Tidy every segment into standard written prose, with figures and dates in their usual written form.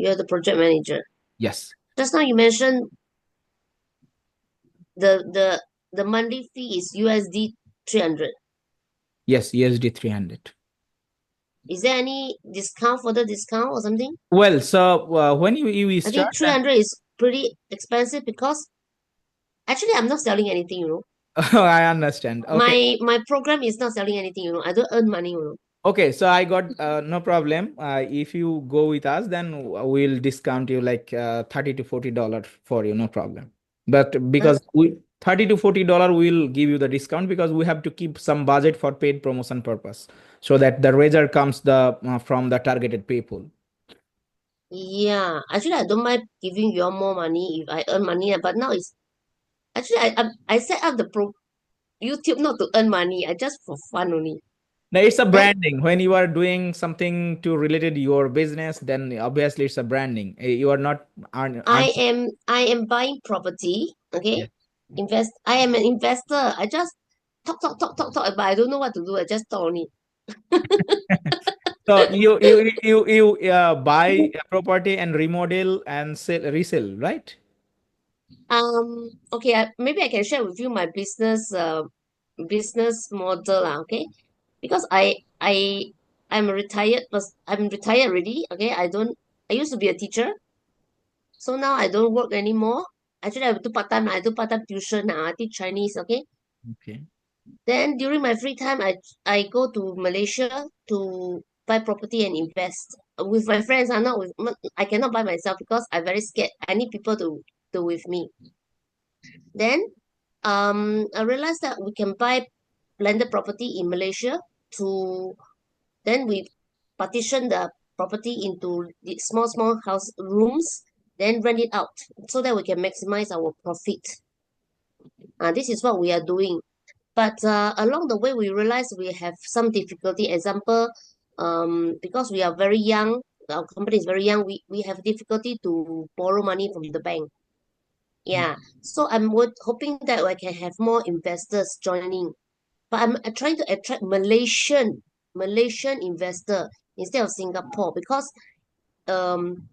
You're the project manager. Yes. Just now you mentioned the monthly fee is USD 300. Yes, USD 300. Is there any discount, further discount or something? Well, so when you I start, think 300 is pretty expensive because actually I'm not selling anything, you know. I understand. Okay. My program is not selling anything, you know. I don't earn money, you know. Okay, so I got no problem. If you go with us, then we'll discount you like 30 to $40 for you, no problem. But Uh, because we 30 to $40 will give you the discount because we have to keep some budget for paid promotion purpose so that the result comes the from the targeted people. yeah, actually I don't mind giving you all more money if I earn money, but now it's actually I set up the YouTube not to earn money. I just for fun only. Now it's a Then branding. When you are doing something to related to your business, then obviously it's a branding. You are not I am buying property. Okay, yes. invest. I am an investor. I just talk, but I don't know what to do. I just talk only. So you buy a property and remodel and sell resell, right? Okay. Maybe I can share with you my business model. Okay, because I'm retired already. Okay, I don't. I used to be a teacher, so now I don't work anymore. Actually, I do part time. I do part time tuition. I teach Chinese. Okay. Okay. Then during my free time, I go to Malaysia to buy property and invest with my friends. I'm not with I cannot buy myself because I'm very scared. I need people to do with me. Then I realized that we can buy landed property in Malaysia to then we partition the property into the small house rooms, then rent it out so that we can maximize our profit. This is what we are doing. But along the way, we realize we have some difficulty. Example, because we are very young, our company is very young, we have difficulty to borrow money from the bank. Mm. Yeah. So hoping that I can have more investors joining. But I'm trying to attract Malaysian investor instead of Singapore because um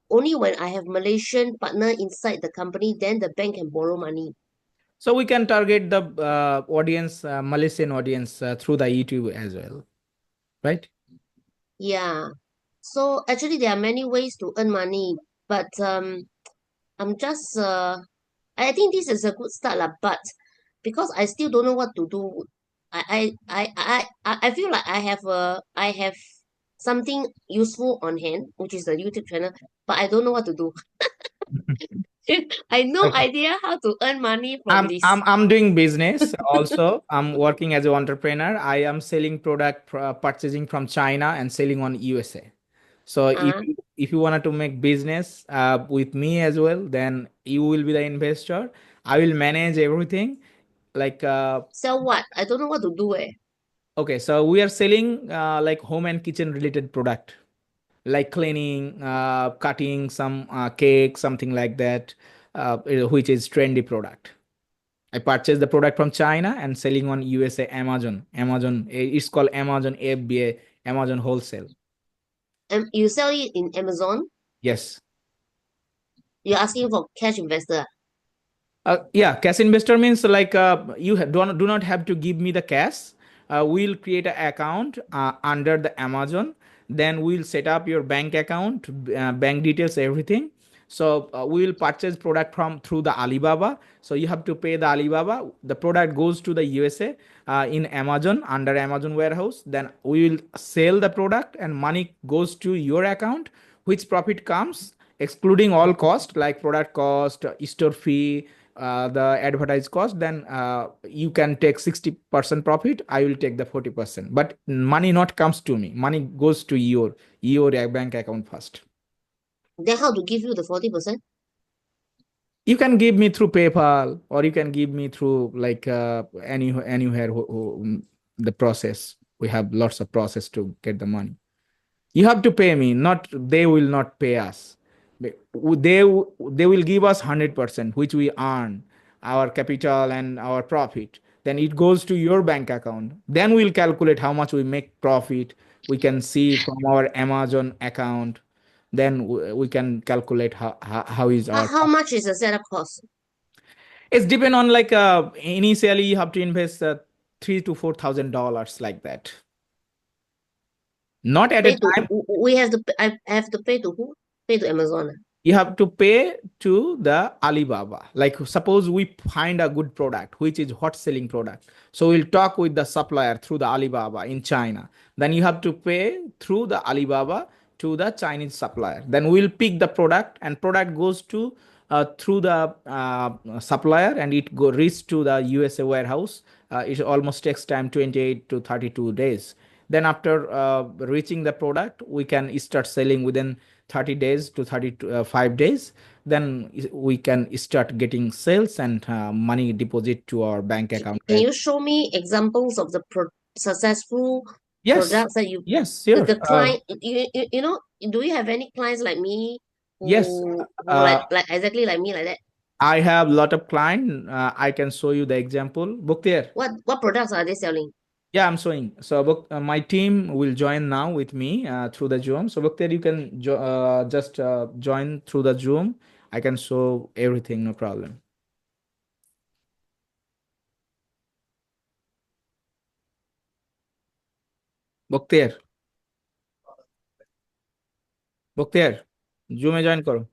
only when I have Malaysian partner inside the company, then the bank can borrow money. So we can target the audience, Malaysian audience through the YouTube as well, right? Yeah. So actually, there are many ways to earn money, but I'm just I think this is a good start lah. But because I still don't know what to do, I feel like I have something useful on hand, which is the YouTube channel, but I don't know what to do. I no Okay. idea how to earn money from I'm this. I'm I'm doing business also. I'm working as an entrepreneur. I am selling product purchasing from China and selling on USA. So Uh, if you wanted to make business with me as well, then you will be the investor. I will manage everything. Like sell what? I don't know what to do. okay, so we are selling like home and kitchen related product, like cleaning, cutting some cake, something like that, which is trendy product. I purchased the product from China and selling on USA Amazon. It's called Amazon FBA, Amazon Wholesale. You sell it in Amazon. Yes. You're asking for cash investor. Yeah, cash investor means like do not have to give me the cash. We'll create an account under the Amazon. Then we'll set up your bank account, bank details, everything. So we will purchase product from through the Alibaba. So you have to pay the Alibaba. The product goes to the USA in Amazon under Amazon warehouse. Then we will sell the product and money goes to your account. Which profit comes excluding all cost like product cost, store fee, the advertised cost, then you can take 60% profit. I will take the 40%. But money not comes to me. Money goes to your bank account first. Then how to give you the 40%? You can give me through PayPal or you can give me through like anywhere the process. We have lots of process to get the money. You have to pay me, not they will not pay us. They will give us 100% which we earn, our capital and our profit. Then it goes to your bank account. Then we'll calculate how much we make profit. We can see from our Amazon account. then we can calculate how is our. How much is the setup cost? It's depend on like initially you have to invest $3,000 to $4,000 like that. Not at a Pay to time. we have to I have to pay to who? Pay to Amazon. You have to pay to the Alibaba. Like suppose we find a good product, which is hot selling product. So we'll talk with the supplier through the Alibaba in China. Then you have to pay through the Alibaba to the Chinese supplier. Then we'll pick the product and product goes to through the supplier and it go reach to the USA warehouse. It almost takes time 28 to 32 days. Then after reaching the product, we can start selling within 30 days to 35 days. Then we can start getting sales and money deposit to our bank account. Can you show me examples of the successful Yes, products that you yes, sure. the client you know, do you have any clients like me Yes, who uh, like exactly like me like that? I have a lot of client. I can show you the example. Book there. What products are they selling? Yeah, I'm showing. So book, my team will join now with me through the Zoom. So book there, you can just join through the Zoom. I can show everything, no problem. Book there. Book there. Zoom में join करो.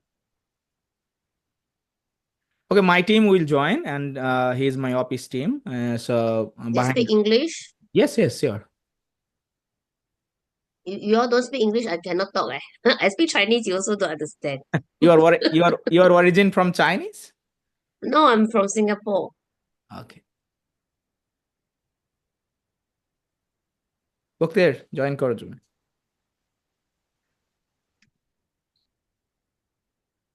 Okay, my team will join, and he is my office team. So They behind. speak English? Yes, yes, sure. You all don't speak English, I cannot talk. I speak Chinese, you also don't understand. Your origin from Chinese? No, I'm from Singapore. Okay. Book there. Join करो Zoom.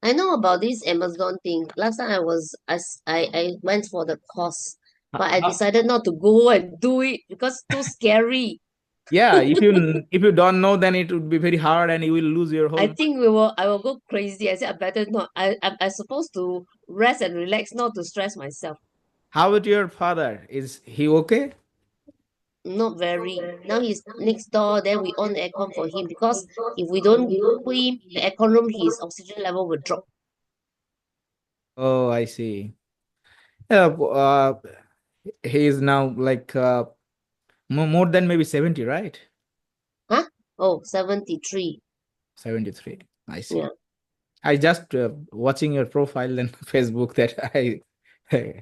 I know about this Amazon thing. Last time I went for the course, but I How? decided not to go and do it because too scary. Yeah, if you don't know, then it would be very hard, and you will lose your I whole. think I will go crazy. I said I better not. I'm supposed to rest and relax, not to stress myself. How about your father? Is he okay? Not very. Now he's next door, then we on the aircon for him because if we don't put him in the aircon room, his oxygen level will drop. Oh, I see. Yeah, he is now like more than maybe 70, right? Huh? Oh, 73. 73. I Yeah. see. I just watching your profile in Facebook that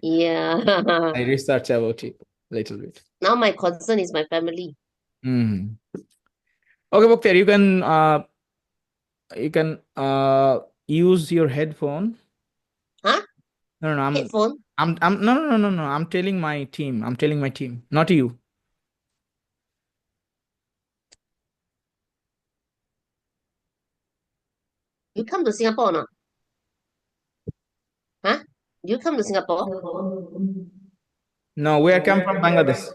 Yeah. I research about it a little bit. Now my concern is my family. Mhm. Okay, Bhakti, you can use your headphone. Huh? No, no, no, Headphone? no, no, no, no, no. I'm telling my team. I'm telling my team, not you. You come to Singapore or not? Huh? You come to Singapore? No, we are come from Bangladesh.